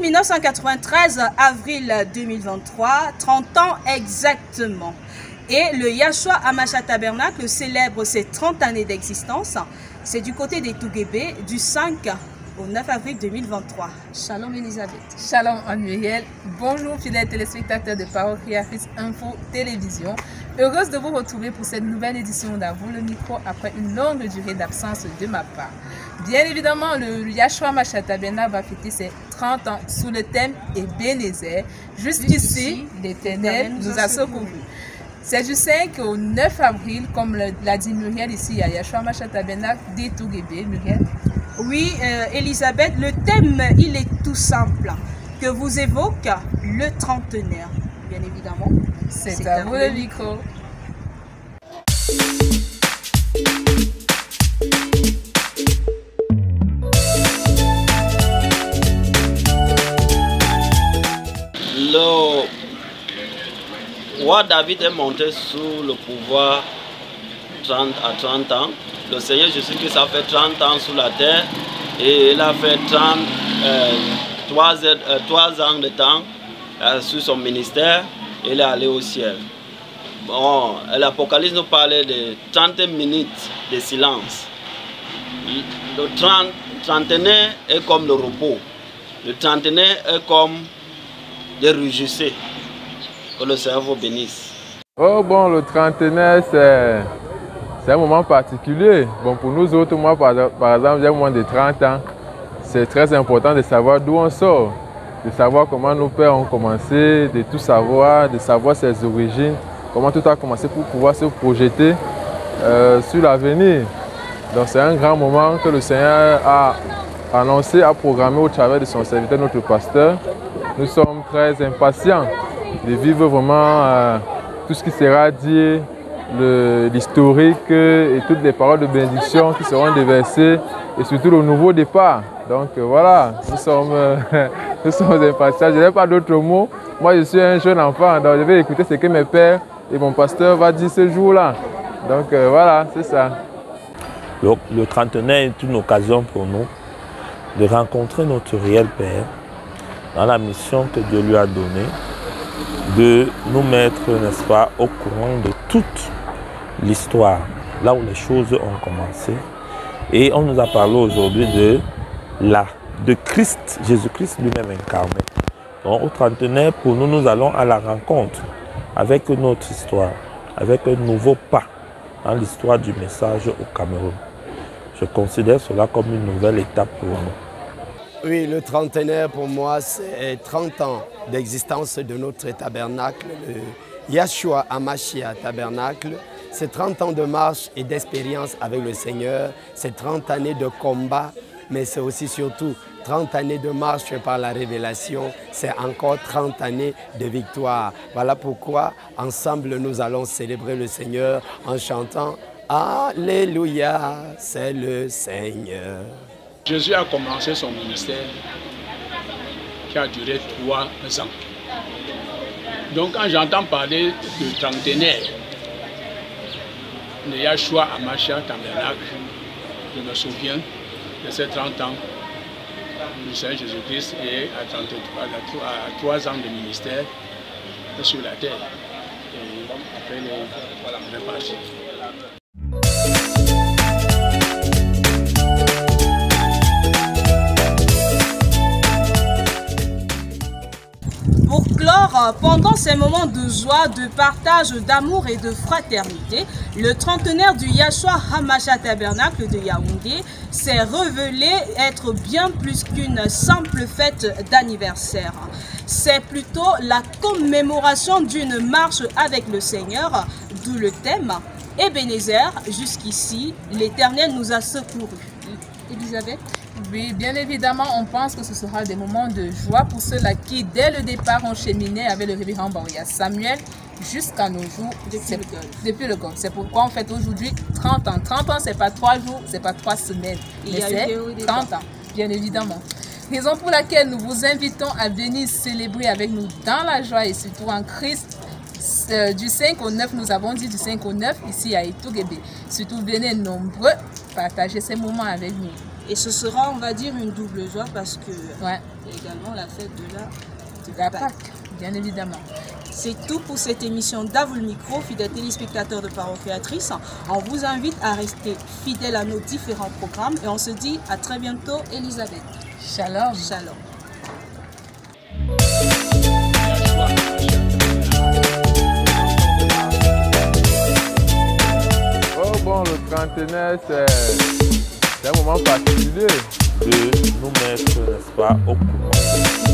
1993, avril 2023, 30 ans exactement. Et le Yahshua Hamashiach Tabernacle célèbre ses 30 années d'existence. C'est du côté des Touguébé, du 5 au 9 avril 2023. Shalom Elisabeth. Shalom Anne-Muriel. Bonjour fidèles téléspectateurs de Parochiaris Info Télévision. Heureuse de vous retrouver pour cette nouvelle édition d'Avou le micro après une longue durée d'absence de ma part. Bien évidemment, le Yahshua Hamashiach Tabernacle va fêter ses 30 ans sous le thème Ebenezer. Jusqu'ici, l'Éternel nous a secourus. C'est du 5 au 9 avril, comme l'a dit Muriel ici à Yahshua Hamashiach Tabernacle des Touguébé. Muriel. Oui, Elisabeth, le thème, il est tout simple, que vous évoque le trentenaire, bien évidemment. C'est à vous le micro. Le roi David est monté sous le pouvoir à 30 ans. Le Seigneur Jésus-Christ a fait 30 ans sous la terre et il a fait 3 ans de temps sur son ministère et il est allé au ciel. Bon, l'Apocalypse nous parlait de 30 minutes de silence. Le trentenaire est comme le repos. Le trentenaire est comme des rugissés. Que le Seigneur vous bénisse. Oh bon, le trentenaire, c'est un moment particulier. Bon, pour nous autres, moi par exemple, j'ai moins de 30 ans. C'est très important de savoir d'où on sort, de savoir comment nos pères ont commencé, de tout savoir, de savoir ses origines, comment tout a commencé pour pouvoir se projeter sur l'avenir. Donc c'est un grand moment que le Seigneur a annoncé, a programmé au travers de son serviteur, notre pasteur. Nous sommes très impatients de vivre vraiment tout ce qui sera dit, l'historique et toutes les paroles de bénédiction qui seront déversées et surtout le nouveau départ. Donc voilà, nous sommes impatients. Je n'ai pas d'autres mots. Moi je suis un jeune enfant, donc je vais écouter ce que mes pères et mon pasteur va dire ce jour-là. Donc voilà, c'est ça. Le trentenaire est une occasion pour nous de rencontrer notre réel Père dans la mission que Dieu lui a donnée, de nous mettre, n'est-ce pas, au courant de toute l'histoire, là où les choses ont commencé. Et on nous a parlé aujourd'hui de Christ, Jésus-Christ lui-même incarné. Donc au trentenaire, pour nous, nous allons à la rencontre avec notre histoire, avec un nouveau pas dans l'histoire du message au Cameroun. Je considère cela comme une nouvelle étape pour nous. Oui, le trentenaire pour moi, c'est 30 ans d'existence de notre tabernacle, le Yahshua Hamashiach Tabernacle. C'est 30 ans de marche et d'expérience avec le Seigneur, c'est 30 années de combat, mais c'est aussi surtout 30 années de marche par la révélation, c'est encore 30 années de victoire. Voilà pourquoi ensemble nous allons célébrer le Seigneur en chantant « Alléluia, c'est le Seigneur ». Jésus a commencé son ministère qui a duré 3 ans. Donc quand j'entends parler de trentenaire, de Yahshua Hamashiach Tabernacle, je me souviens de ces 30 ans du Seigneur Jésus-Christ et à 3 ans de ministère sur la terre. Et après les réparties. Pour clore, pendant ces moments de joie, de partage, d'amour et de fraternité, le trentenaire du Yahshua Hamashiach Tabernacle de Yaoundé s'est révélé être bien plus qu'une simple fête d'anniversaire. C'est plutôt la commémoration d'une marche avec le Seigneur, d'où le thème Ebenezer, jusqu'ici, l'Éternel nous a secourus. Elisabeth? Oui, bien évidemment, on pense que ce sera des moments de joie pour ceux-là qui, dès le départ, ont cheminé avec le révérend Baouya Samuel jusqu'à nos jours, depuis le Golfe. C'est pourquoi on fête aujourd'hui 30 ans. 30 ans, ce n'est pas 3 jours, ce n'est pas 3 semaines, mais c'est 30 ans, bien évidemment. Raison pour laquelle nous vous invitons à venir célébrer avec nous dans la joie et surtout en Christ. Du 5 au 9, nous avons dit du 5 au 9 ici à Touguébé. Surtout venez nombreux partager ces moments avec nous. Et ce sera, on va dire, une double joie parce que Ouais. il y a également la fête de La Pâques. Pâques, bien évidemment. C'est tout pour cette émission d'Avoue le micro, fidèles téléspectateurs de Parole Créatrice. On vous invite à rester fidèles à nos différents programmes et on se dit à très bientôt, Elisabeth. Shalom. Shalom. Oh bon, le trentenaire, c'est un moment particulier. De nous mettre, n'est-ce pas, au courant